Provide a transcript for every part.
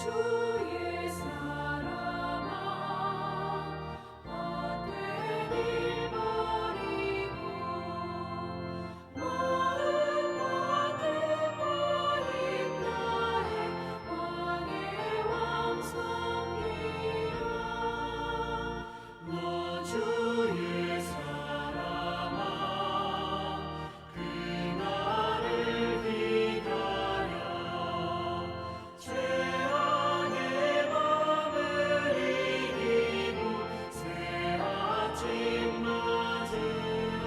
주의 사랑아 헛된 일 버리고 마음 가득과 힘 다해 왕의 왕 섬기라. 너 주의 사랑아 그날을 기다려 죄악의 밤을 이기고 새 아침 맞으라.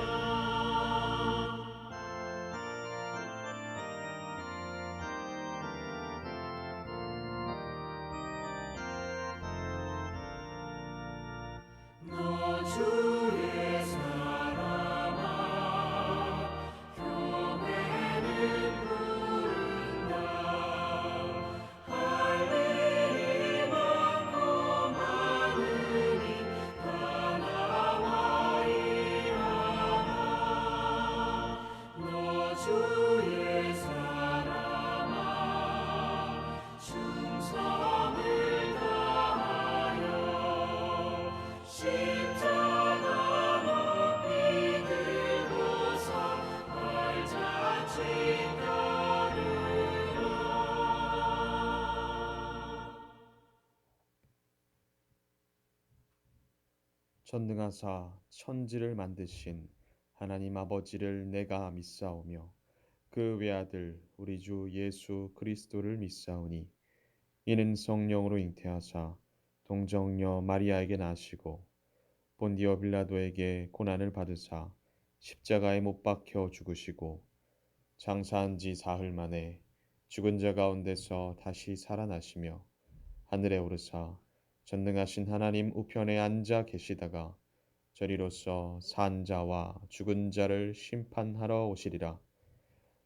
너 주의 사랑아 교회는 부른다. 할 일이 많고 많으니 다 나와 일하라. 너 주의 사랑아 충성을 다하여 십자가 높이 들고서 발자취 따르라. 전능하사 천지를 만드신 하나님 아버지를 내가 믿사오며 그 외아들 우리 주 예수 그리스도를 믿사오니 이는 성령으로 잉태하사 동정녀 마리아에게 나시고 본디오 빌라도에게 고난을 받으사 십자가에 못 박혀 죽으시고 장사한 지 사흘 만에 죽은 자 가운데서 다시 살아나시며 하늘에 오르사 전능하신 하나님 우편에 앉아 계시다가 저리로서 산 자와 죽은 자를 심판하러 오시리라.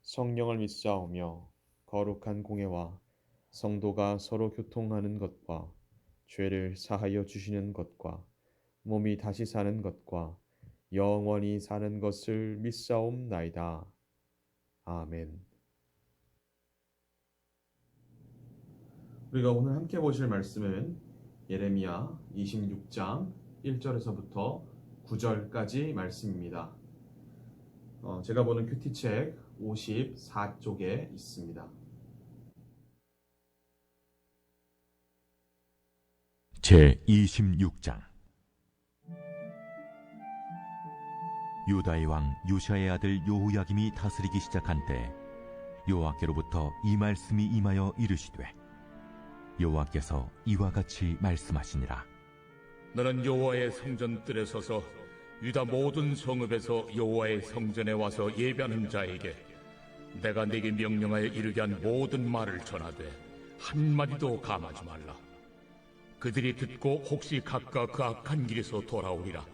성령을 믿사오며 거룩한 공예와 성도가 서로 교통하는 것과 죄를 사하여 주시는 것과 몸이 다시 사는 것과 영원히 사는 것을 믿사옵나이다. 아멘. 우리가 오늘 함께 보실 말씀은 예레미야 26장 1절에서부터 9절까지 말씀입니다. 제가 보는 큐티책 54쪽에 있습니다. 제26장 유다의 왕 요시아의 아들 여호야김이 다스리기 시작한 때 여호와께로부터 이 말씀이 임하여 이르시되 여호와께서 이와 같이 말씀하시니라. 너는 여호와의 성전 뜰에 서서 유다 모든 성읍에서 여호와의 성전에 와서 예배하는 자에게 내가 네게 명령하여 이르게 한 모든 말을 전하되 한마디도 감하지 말라. 그들이 듣고 혹시 각각 그 악한 길에서 돌아오리라.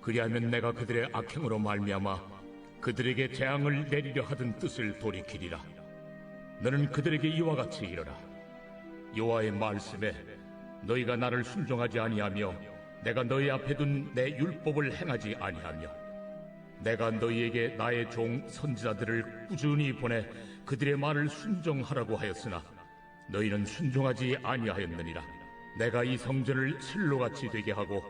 그리하면 내가 그들의 악행으로 말미암아 그들에게 재앙을 내리려 하던 뜻을 돌이키리라. 너는 그들에게 이와 같이 이르라. 여호와의 말씀에 너희가 나를 순종하지 아니하며 내가 너희 앞에 둔 내 율법을 행하지 아니하며 내가 너희에게 나의 종 선지자들을 꾸준히 보내 그들의 말을 순종하라고 하였으나 너희는 순종하지 아니하였느니라. 내가 이 성전을 실로같이 되게 하고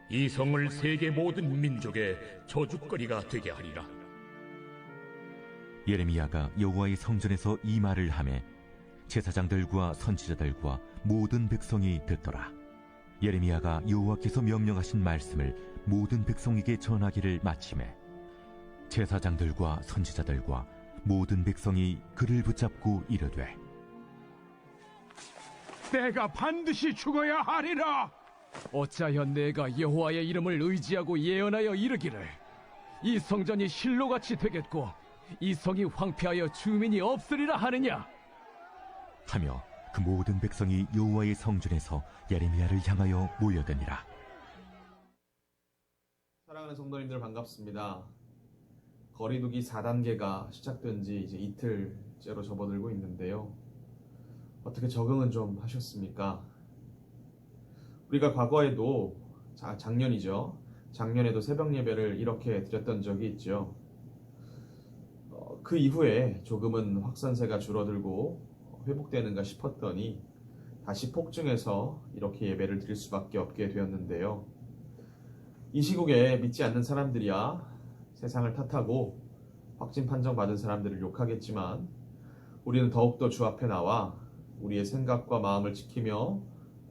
이 성을 세계 모든 민족의 저주거리가 되게 하리라. 예레미야가 여호와의 성전에서 이 말을 하매 제사장들과 선지자들과 모든 백성이 듣더라. 예레미야가 여호와께서 명령하신 말씀을 모든 백성에게 전하기를 마치매 제사장들과 선지자들과 모든 백성이 그를 붙잡고 이르되 내가 반드시 죽어야 하리라. 어찌하여 내가 여호와의 이름을 의지하고 예언하여 이르기를 이 성전이 실로같이 되겠고 이 성이 황폐하여 주민이 없으리라 하느냐. 하며 그 모든 백성이 여호와의 성전에서 예레미야를 향하여 모여드니라. 사랑하는 성도님들 반갑습니다. 거리두기 4단계가 시작된 지 이제 이틀째로 접어들고 있는데요. 어떻게 적응은 좀 하셨습니까? 우리가 과거에도 작년이죠. 작년에도 새벽 예배를 이렇게 드렸던 적이 있죠. 그 이후에 조금은 확산세가 줄어들고 회복되는가 싶었더니 다시 폭증해서 이렇게 예배를 드릴 수밖에 없게 되었는데요. 이 시국에 믿지 않는 사람들이야 세상을 탓하고 확진 판정받은 사람들을 욕하겠지만 우리는 더욱더 주 앞에 나와 우리의 생각과 마음을 지키며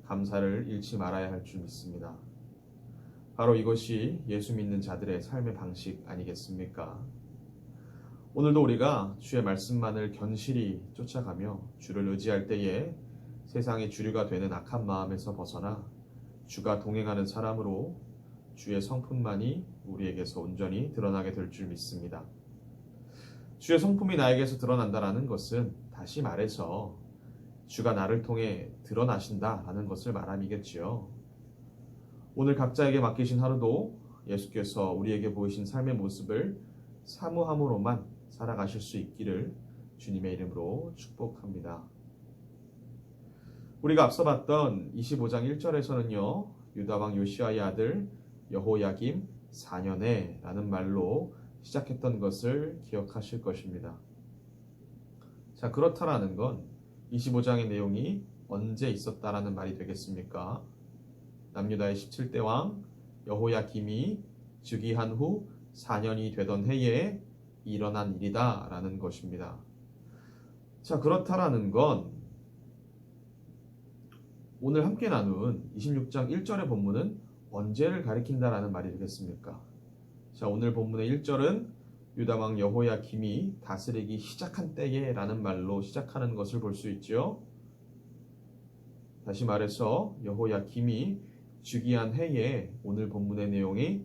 감사를 잃지 말아야 할 줄 믿습니다. 바로 이것이 예수 믿는 자들의 삶의 방식 아니겠습니까? 오늘도 우리가 주의 말씀만을 견실히 쫓아가며 주를 의지할 때에 세상의 주류가 되는 악한 마음에서 벗어나 주가 동행하는 사람으로 주의 성품만이 우리에게서 온전히 드러나게 될 줄 믿습니다. 주의 성품이 나에게서 드러난다라는 것은 다시 말해서 주가 나를 통해 드러나신다라는 것을 말함이겠지요. 오늘 각자에게 맡기신 하루도 예수께서 우리에게 보이신 삶의 모습을 사모함으로만 살아가실 수 있기를 주님의 이름으로 축복합니다. 우리가 앞서 봤던 25장 1절에서는요. 유다왕 요시아의 아들 여호야김 4년에 라는 말로 시작했던 것을 기억하실 것입니다. 자, 그렇다라는 건 25장의 내용이 언제 있었다라는 말이 되겠습니까? 남유다의 17대 왕 여호야김이 즉위한 후 4년이 되던 해에 일어난 일이다 라는 것입니다. 자, 그렇다라는 건 오늘 함께 나눈 26장 1절의 본문은 언제를 가리킨다라는 말이 되겠습니까? 자, 오늘 본문의 1절은 유다왕 여호야김이 다스리기 시작한 때에 라는 말로 시작하는 것을 볼 수 있죠. 다시 말해서 여호야김이 즉위한 해에 오늘 본문의 내용이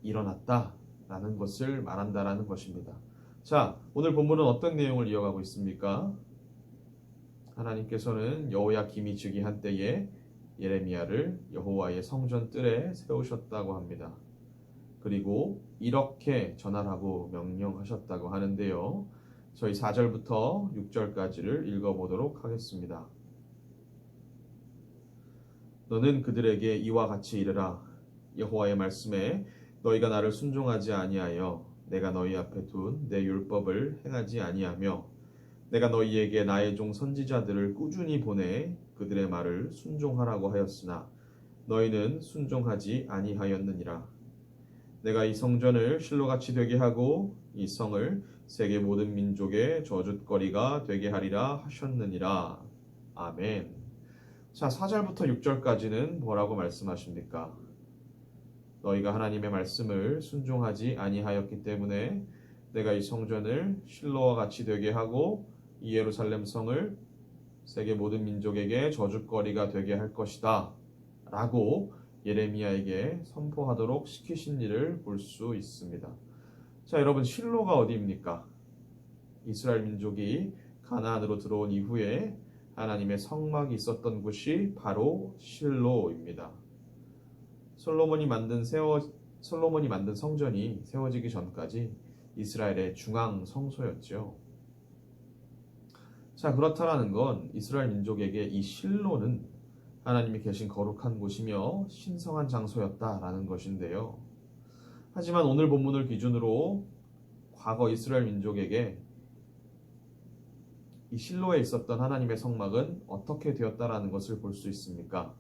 일어났다 라는 것을 말한다라는 것입니다. 자, 오늘 본문은 어떤 내용을 이어가고 있습니까? 하나님께서는 여호야김이 즉위한 때에 예레미야를 여호와의 성전 뜰에 세우셨다고 합니다. 그리고 이렇게 전하라고 명령하셨다고 하는데요. 저희 4절부터 6절까지를 읽어보도록 하겠습니다. 너는 그들에게 이와 같이 이르라. 여호와의 말씀에 너희가 나를 순종하지 아니하여 내가 너희 앞에 둔 내 율법을 행하지 아니하며 내가 너희에게 나의 종 선지자들을 꾸준히 보내 그들의 말을 순종하라고 하였으나 너희는 순종하지 아니하였느니라. 내가 이 성전을 실로같이 되게 하고 이 성을 세계 모든 민족의 저주거리가 되게 하리라 하셨느니라. 아멘. 자, 4절부터 6절까지는 뭐라고 말씀하십니까? 너희가 하나님의 말씀을 순종하지 아니하였기 때문에 내가 이 성전을 실로와 같이 되게 하고 이 예루살렘 성을 세계 모든 민족에게 저주거리가 되게 할 것이다 라고 예레미야에게 선포하도록 시키신 일을 볼 수 있습니다. 자, 여러분, 실로가 어디입니까? 이스라엘 민족이 가나안으로 들어온 이후에 하나님의 성막이 있었던 곳이 바로 실로입니다. 솔로몬이 만든 성전이 세워지기 전까지 이스라엘의 중앙 성소였죠. 자, 그렇다라는 건 이스라엘 민족에게 이 실로는 하나님이 계신 거룩한 곳이며 신성한 장소였다라는 것인데요. 하지만 오늘 본문을 기준으로 과거 이스라엘 민족에게 이 실로에 있었던 하나님의 성막은 어떻게 되었다라는 것을 볼 수 있습니까?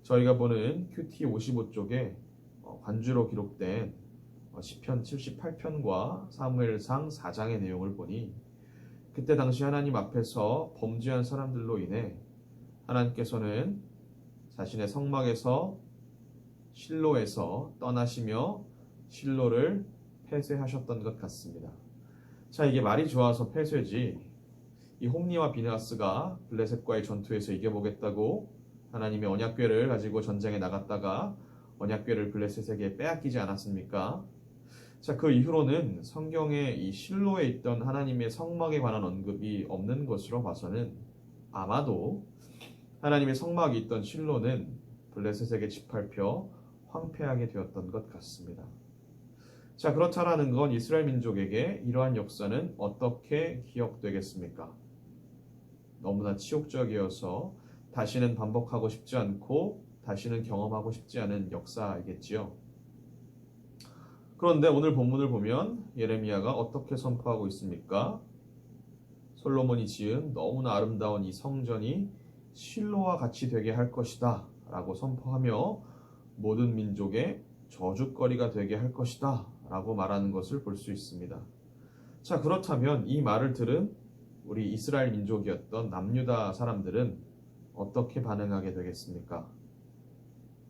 저희가 보는 큐티 55쪽에 관주로 기록된 시편 78편과 사무엘상 4장의 내용을 보니 그때 당시 하나님 앞에서 범죄한 사람들로 인해 하나님께서는 자신의 성막에서 실로에서 떠나시며 실로를 폐쇄하셨던 것 같습니다. 자, 이게 말이 좋아서 폐쇄지 이 홈리와 비느하스가 블레셋과의 전투에서 이겨보겠다고 하나님의 언약궤를 가지고 전쟁에 나갔다가 언약궤를 블레셋에게 빼앗기지 않았습니까? 자, 그 이후로는 성경에 이 실로에 있던 하나님의 성막에 관한 언급이 없는 것으로 봐서는 아마도 하나님의 성막이 있던 실로는 블레셋에게 짓밟혀 황폐하게 되었던 것 같습니다. 자, 그렇다라는 건 이스라엘 민족에게 이러한 역사는 어떻게 기억되겠습니까? 너무나 치욕적이어서 다시는 반복하고 싶지 않고 다시는 경험하고 싶지 않은 역사이겠지요. 그런데 오늘 본문을 보면 예레미야가 어떻게 선포하고 있습니까? 솔로몬이 지은 너무나 아름다운 이 성전이 실로와 같이 되게 할 것이다 라고 선포하며 모든 민족의 저주거리가 되게 할 것이다 라고 말하는 것을 볼 수 있습니다. 자, 그렇다면 이 말을 들은 우리 이스라엘 민족이었던 남유다 사람들은 어떻게 반응하게 되겠습니까?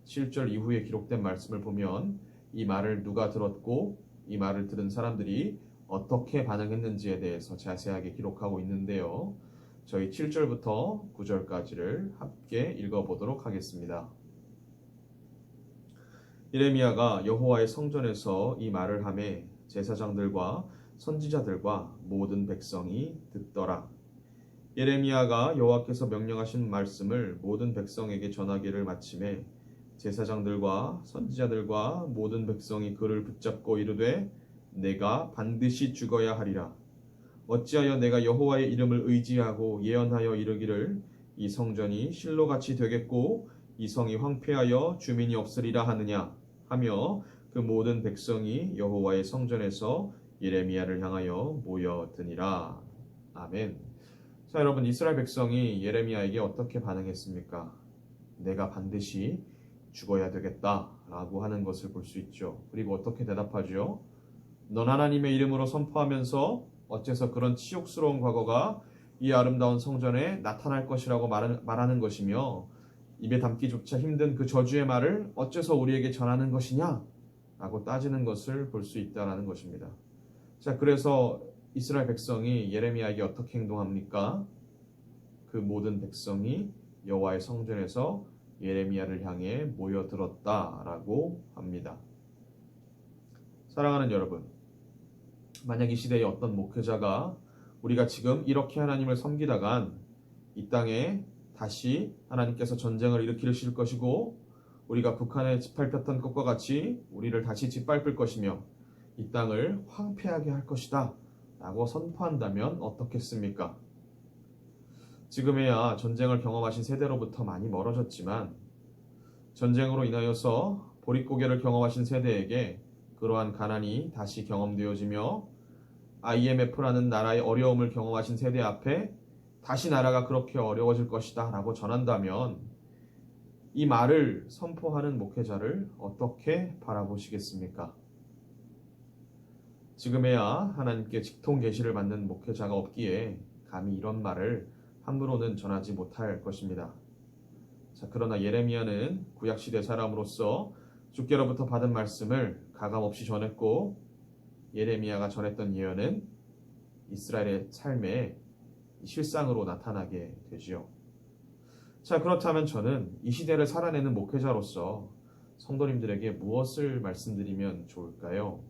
7절 이후에 기록된 말씀을 보면 이 말을 누가 들었고 이 말을 들은 사람들이 어떻게 반응했는지에 대해서 자세하게 기록하고 있는데요. 저희 7절부터 9절까지를 함께 읽어보도록 하겠습니다. 예레미야가 여호와의 성전에서 이 말을 하매 제사장들과 선지자들과 모든 백성이 듣더라. 예레미야가 여호와께서 명령하신 말씀을 모든 백성에게 전하기를 마침에 제사장들과 선지자들과 모든 백성이 그를 붙잡고 이르되 내가 반드시 죽어야 하리라. 어찌하여 내가 여호와의 이름을 의지하고 예언하여 이르기를 이 성전이 실로같이 되겠고 이 성이 황폐하여 주민이 없으리라 하느냐 하며 그 모든 백성이 여호와의 성전에서 예레미야를 향하여 모여드니라. 아멘. 자, 여러분, 이스라엘 백성이 예레미야에게 어떻게 반응했습니까? 내가 반드시 죽어야 되겠다 라고 하는 것을 볼 수 있죠. 그리고 어떻게 대답하죠? 넌 하나님의 이름으로 선포하면서 어째서 그런 치욕스러운 과거가 이 아름다운 성전에 나타날 것이라고 말하는 것이며 입에 담기조차 힘든 그 저주의 말을 어째서 우리에게 전하는 것이냐? 라고 따지는 것을 볼 수 있다는 것입니다. 자, 그래서 이스라엘 백성이 예레미야에게 어떻게 행동합니까? 그 모든 백성이 여호와의 성전에서 예레미야를 향해 모여들었다라고 합니다. 사랑하는 여러분, 만약 이 시대에 어떤 목회자가 우리가 지금 이렇게 하나님을 섬기다간 이 땅에 다시 하나님께서 전쟁을 일으키실 것이고 우리가 북한에 짓밟혔던 것과 같이 우리를 다시 짓밟을 것이며 이 땅을 황폐하게 할 것이다 라고 선포한다면 어떻겠습니까? 지금에야 전쟁을 경험하신 세대로부터 많이 멀어졌지만 전쟁으로 인하여서 보릿고개를 경험하신 세대에게 그러한 가난이 다시 경험되어지며 IMF라는 나라의 어려움을 경험하신 세대 앞에 다시 나라가 그렇게 어려워질 것이다 라고 전한다면 이 말을 선포하는 목회자를 어떻게 바라보시겠습니까? 지금에야 하나님께 직통 계시를 받는 목회자가 없기에 감히 이런 말을 함부로는 전하지 못할 것입니다. 자, 그러나 예레미야는 구약시대 사람으로서 주께로부터 받은 말씀을 가감없이 전했고 예레미야가 전했던 예언은 이스라엘의 삶에 실상으로 나타나게 되지요. 자, 그렇다면 저는 이 시대를 살아내는 목회자로서 성도님들에게 무엇을 말씀드리면 좋을까요?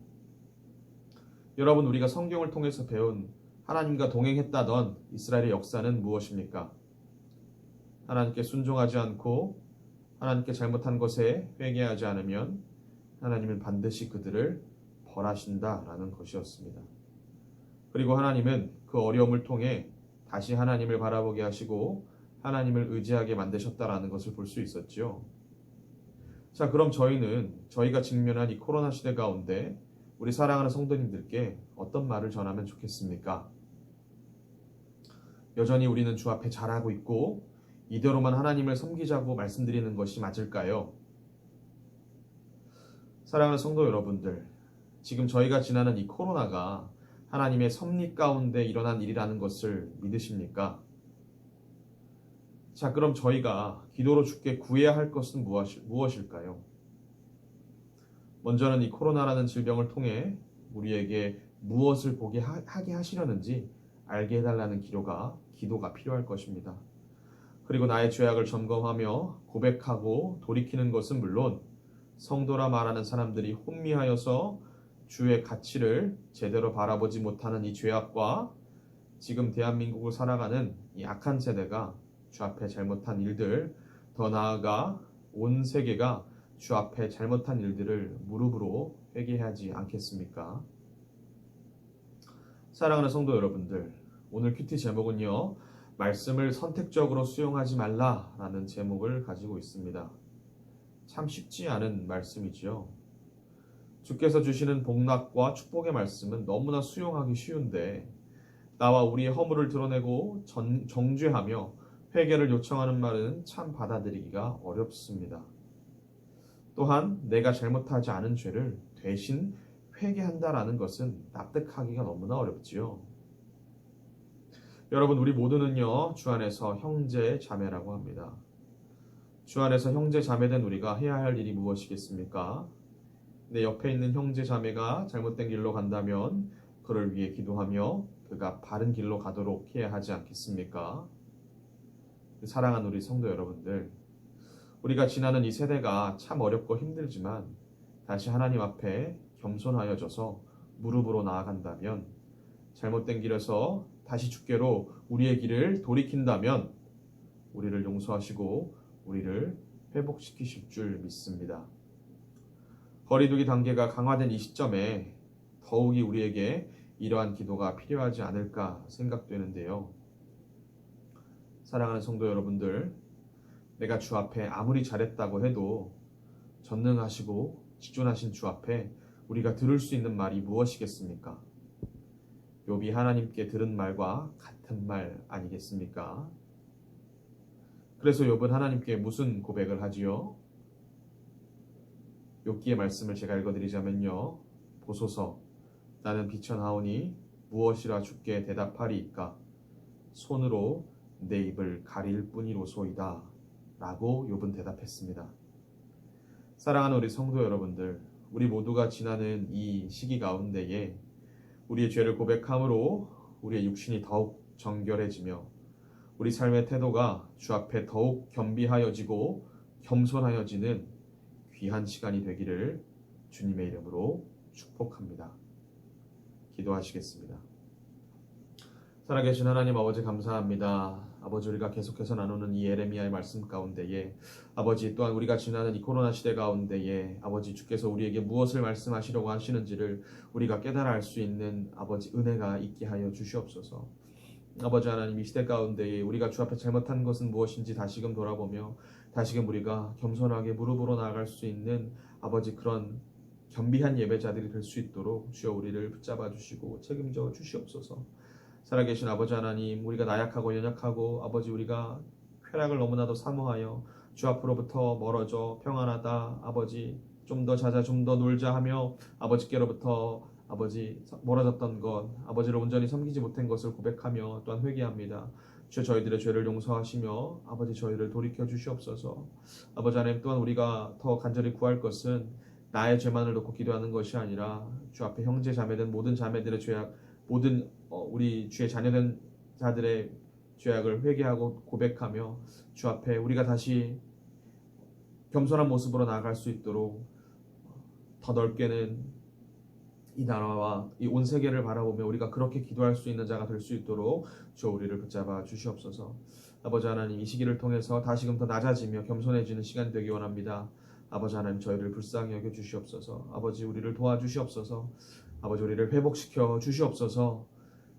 여러분, 우리가 성경을 통해서 배운 하나님과 동행했다던 이스라엘의 역사는 무엇입니까? 하나님께 순종하지 않고 하나님께 잘못한 것에 회개하지 않으면 하나님은 반드시 그들을 벌하신다라는 것이었습니다. 그리고 하나님은 그 어려움을 통해 다시 하나님을 바라보게 하시고 하나님을 의지하게 만드셨다라는 것을 볼 수 있었죠. 자, 그럼 저희가 직면한 이 코로나 시대 가운데 우리 사랑하는 성도님들께 어떤 말을 전하면 좋겠습니까? 여전히 우리는 주 앞에 잘하고 있고 이대로만 하나님을 섬기자고 말씀드리는 것이 맞을까요? 사랑하는 성도 여러분들, 지금 저희가 지나는 이 코로나가 하나님의 섭리 가운데 일어난 일이라는 것을 믿으십니까? 자, 그럼 저희가 기도로 주께 구해야 할 것은 무엇일까요? 먼저는 이 코로나라는 질병을 통해 우리에게 무엇을 하게 하시려는지 알게 해달라는 기도가 필요할 것입니다. 그리고 나의 죄악을 점검하며 고백하고 돌이키는 것은 물론 성도라 말하는 사람들이 혼미하여서 주의 가치를 제대로 바라보지 못하는 이 죄악과 지금 대한민국을 살아가는 이 악한 세대가 주 앞에 잘못한 일들, 더 나아가 온 세계가 주 앞에 잘못한 일들을 무릎으로 회개하지 않겠습니까? 사랑하는 성도 여러분들, 오늘 큐티 제목은요, 말씀을 선택적으로 수용하지 말라라는 제목을 가지고 있습니다. 참 쉽지 않은 말씀이지요. 주께서 주시는 복락과 축복의 말씀은 너무나 수용하기 쉬운데 나와 우리의 허물을 드러내고 정죄하며 회개를 요청하는 말은 참 받아들이기가 어렵습니다. 또한 내가 잘못하지 않은 죄를 대신 회개한다라는 것은 납득하기가 너무나 어렵지요. 여러분, 우리 모두는요, 주 안에서 형제 자매라고 합니다. 주 안에서 형제 자매된 우리가 해야 할 일이 무엇이겠습니까? 내 옆에 있는 형제 자매가 잘못된 길로 간다면 그를 위해 기도하며 그가 바른 길로 가도록 해야 하지 않겠습니까? 사랑하는 우리 성도 여러분들, 우리가 지나는 이 세대가 참 어렵고 힘들지만 다시 하나님 앞에 겸손하여져서 무릎으로 나아간다면, 잘못된 길에서 다시 주께로 우리의 길을 돌이킨다면 우리를 용서하시고 우리를 회복시키실 줄 믿습니다. 거리두기 단계가 강화된 이 시점에 더욱이 우리에게 이러한 기도가 필요하지 않을까 생각되는데요. 사랑하는 성도 여러분들, 내가 주 앞에 아무리 잘했다고 해도 전능하시고 지존하신 주 앞에 우리가 들을 수 있는 말이 무엇이겠습니까? 욥이 하나님께 들은 말과 같은 말 아니겠습니까? 그래서 욥은 하나님께 무슨 고백을 하지요? 욥기의 말씀을 제가 읽어드리자면요. 보소서, 나는 비천하오니 무엇이라 주께 대답하리이까? 손으로 내 입을 가릴 뿐이로소이다. 라고 욥은 대답했습니다. 사랑하는 우리 성도 여러분들, 우리 모두가 지나는 이 시기 가운데에 우리의 죄를 고백함으로 우리의 육신이 더욱 정결해지며 우리 삶의 태도가 주 앞에 더욱 겸비하여지고 겸손하여지는 귀한 시간이 되기를 주님의 이름으로 축복합니다. 기도하시겠습니다. 살아계신 하나님 아버지, 감사합니다. 아버지, 우리가 계속해서 나누는 이 예레미야의 말씀 가운데에 아버지, 또한 우리가 지나는 이 코로나 시대 가운데에 아버지, 주께서 우리에게 무엇을 말씀하시려고 하시는지를 우리가 깨달아 알 수 있는 아버지 은혜가 있게 하여 주시옵소서. 아버지 하나님, 이 시대 가운데에 우리가 주 앞에 잘못한 것은 무엇인지 다시금 돌아보며 다시금 우리가 겸손하게 무릎으로 나아갈 수 있는 아버지, 그런 겸비한 예배자들이 될 수 있도록 주여 우리를 붙잡아 주시고 책임져 주시옵소서. 살아계신 아버지 하나님, 우리가 나약하고 연약하고 아버지, 우리가 쾌락을 너무나도 사모하여 주 앞으로부터 멀어져 평안하다, 아버지 좀 더 자자, 좀 더 놀자 하며 아버지께로부터 아버지 멀어졌던 것, 아버지를 온전히 섬기지 못한 것을 고백하며 또한 회개합니다. 주여, 저희들의 죄를 용서하시며 아버지, 저희를 돌이켜 주시옵소서. 아버지 하나님, 또한 우리가 더 간절히 구할 것은 나의 죄만을 놓고 기도하는 것이 아니라 주 앞에 형제 자매된 모든 자매들의 죄악, 모든 우리 주의 자녀된 자들의 죄악을 회개하고 고백하며 주 앞에 우리가 다시 겸손한 모습으로 나아갈 수 있도록 더 넓게는 이 나라와 이 온 세계를 바라보며 우리가 그렇게 기도할 수 있는 자가 될 수 있도록 주여 우리를 붙잡아 주시옵소서. 아버지 하나님, 이 시기를 통해서 다시금 더 낮아지며 겸손해지는 시간이 되기 원합니다. 아버지 하나님, 저희를 불쌍히 여겨 주시옵소서. 아버지, 우리를 도와주시옵소서. 아버지, 우리를 회복시켜 주시옵소서.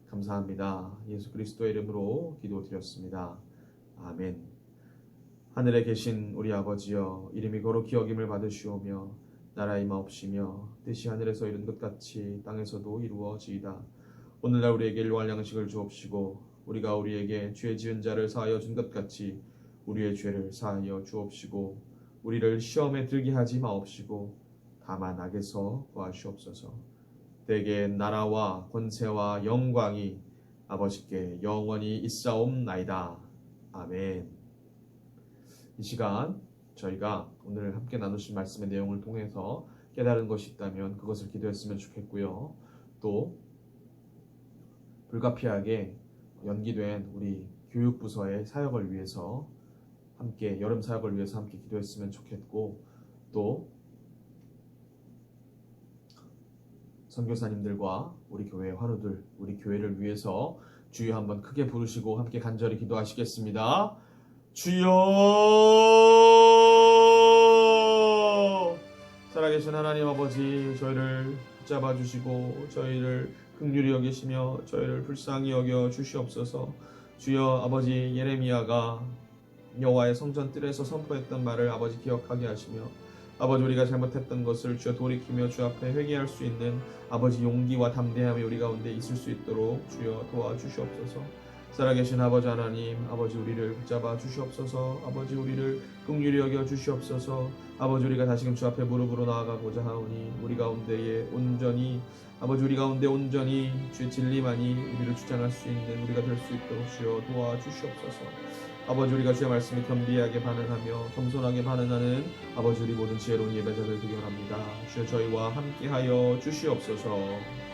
감사합니다. 예수 그리스도의 이름으로 기도드렸습니다. 아멘. 하늘에 계신 우리 아버지여, 이름이 거룩히 여김을 받으시오며 나라 임하옵시며 뜻이 하늘에서 이룬 것 같이 땅에서도 이루어지이다. 오늘날 우리에게 일용할 양식을 주옵시고 우리가 우리에게 죄 지은 자를 사하여 준 것 같이 우리의 죄를 사하여 주옵시고 우리를 시험에 들게 하지 마옵시고 다만 악에서 구하시옵소서. 대개 나라와 권세와 영광이 아버지께 영원히 있사옵나이다. 아멘. 이 시간 저희가 오늘 함께 나누신 말씀의 내용을 통해서 깨달은 것이 있다면 그것을 기도했으면 좋겠고요. 또 불가피하게 연기된 우리 교육부서의 사역을 위해서 함께, 여름 사역을 위해서 함께 기도했으면 좋겠고, 또 선교사님들과 우리 교회의 환우들, 우리 교회를 위해서 주여 한번 크게 부르시고 함께 간절히 기도하시겠습니다. 주여! 살아계신 하나님 아버지, 저희를 붙잡아 주시고 저희를 긍휼히 여기시며 저희를 불쌍히 여겨 주시옵소서. 주여, 아버지, 예레미야가 여호와의 성전 뜰에서 선포했던 말을 아버지 기억하게 하시며 아버지, 우리가 잘못했던 것을 주여 돌이키며 주 앞에 회개할 수 있는 아버지 용기와 담대함이 우리 가운데 있을 수 있도록 주여 도와주시옵소서. 살아계신 아버지 하나님, 아버지 우리를 붙잡아 주시옵소서. 아버지 우리를 긍휼히 여겨 주시옵소서. 아버지 우리가 다시금 주 앞에 무릎으로 나아가고자 하오니 우리 가운데에 온전히 아버지 우리 가운데 온전히 주의 진리만이 우리를 주장할 수 있는 우리가 될 수 있도록 주여 도와주시옵소서. 아버지 우리가 주의 말씀에 겸비하게 반응하며 겸손하게 반응하는 아버지 우리 모든 지혜로운 예배자들 되기 원합니다. 주여 저희와 함께하여 주시옵소서.